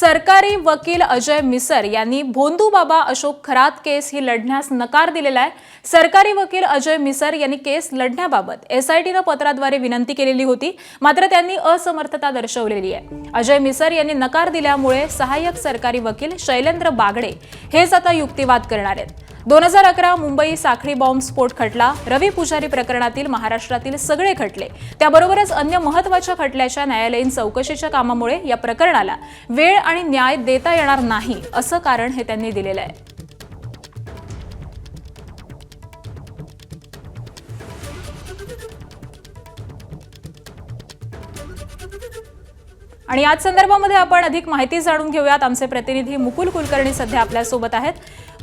सरकारी वकील अजय मिसर यांनी भोंदू बाबा अशोक खरात केस ही लढण्यास नकार दिलेला आहे। सरकारी वकील अजय मिसर यांनी केस लढण्याबाबत एसआयटीने पत्राद्वारे विनंती केलेली होती, मात्र त्यांनी असमर्थता दर्शवलेली आहे। अजय मिसर यांनी नकार दिल्यामुळे सहाय्यक सरकारी वकील शैलेंद्र बागडे हेच आता युक्तिवाद करणार आहेत। 2011 मुंबई साखळी बॉम्ब स्फोट खटला, रवी पुजारी प्रकरणातील महाराष्ट्रातील सगळे खटले, त्याबरोबरच अन्य महत्त्वाच्या खटल्याच्या न्यायालयीन चौकशीच्या कामामुळे या प्रकरणाला वेळ आणि न्याय देता येणार नाही असं कारण हे त्यांनी दिलेलं आहे। आणि याच संदर्भामध्ये आपण अधिक माहिती जाणून घेऊयात। आमचे प्रतिनिधी मुकुल कुलकर्णी सध्या आपल्या सोबत आहेत।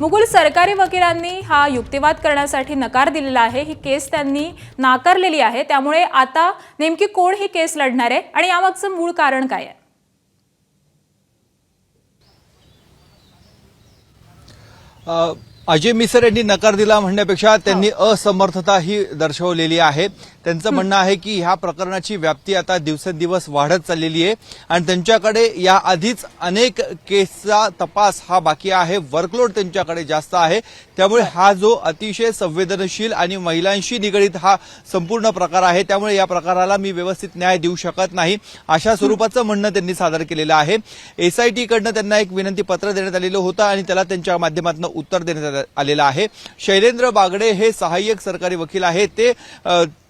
मुकुल, सरकारी वकिलांनी हा युक्तिवाद करण्यासाठी नकार दिलेला आहे, ही केस त्यांनी नाकारलेली आहे, त्यामुळे आता नेमकी कोण ही केस लढणार आहे आणि यामागचं मूळ कारण काय आहे? अजय मिसर यांनी नकार दिला म्हणण्यापेक्षा त्यांनी असमर्थता ही दर्शवलेली आहे। त्यांचं म्हणणं आहे की ह्या प्रकरणाची व्याप्ती आता दिवसेंदिवस वाढत चाललेली आहे आणि त्यांच्याकडे या आधीच अनेक केसचा तपास हा बाकी आहे, वर्कलोड त्यांच्याकडे जास्त आहे। त्यामुळे हा जो अतिशय संवेदनशील आणि महिलांशी निगडीत हा संपूर्ण प्रकार आहे, त्यामुळे या प्रकाराला मी व्यवस्थित न्याय देऊ शकत नाही अशा स्वरूपाचं म्हणणं त्यांनी सादर केलेलं आहे। एसआयटी कडनं त्यांना एक विनंती पत्र देण्यात आलेलं होतं आणि त्याला त्यांच्या माध्यमातून उत्तर देण्यात आलेलं आहे। शैलेंद्र बागडे हे सहाय्यक सरकारी वकील आहेत, ते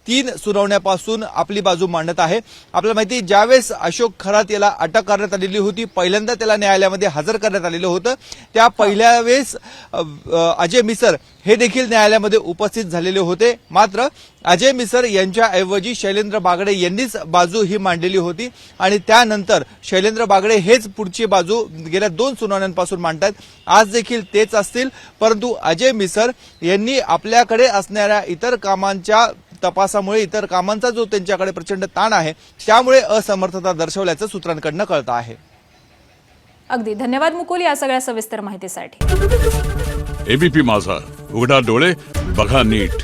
3 सुनावण्यापासून आपली बाजू मांडत आहे। आपल्याला माहिती, ज्यावेळेस अशोक खरात याला अटक करण्यात आलेली होती, पहिल्यांदा त्याला न्यायालयामध्ये हजर करण्यात आलेलं होतं, त्या पहिल्या वेळेस अजय मिसर हे देखील न्यायालयामध्ये उपस्थित झालेले होते। मात्र अजय मिसर यांच्याऐवजी शैलेंद्र बागडे यांनीच बाजू ही मांडलेली होती आणि त्यानंतर शैलेंद्र बागडे हेच पुढची बाजू गेल्या 2 सुनावण्यांपासून मांडतात। आज देखील तेच असतील, परंतु अजय मिसर यांनी आपल्याकडे असणाऱ्या इतर कामांच्या तपासामुळे, इतर कामांचा जो त्यांच्याकडे प्रचंड ताण आहे, त्यामुळे असमर्थता दर्शवल्याचं सूत्रांकडनं कळतं आहे। अगदी धन्यवाद मुकुल या सगळ्या सविस्तर माहितीसाठी। एबीपी माझा, उघडा डोळे बघा नीट।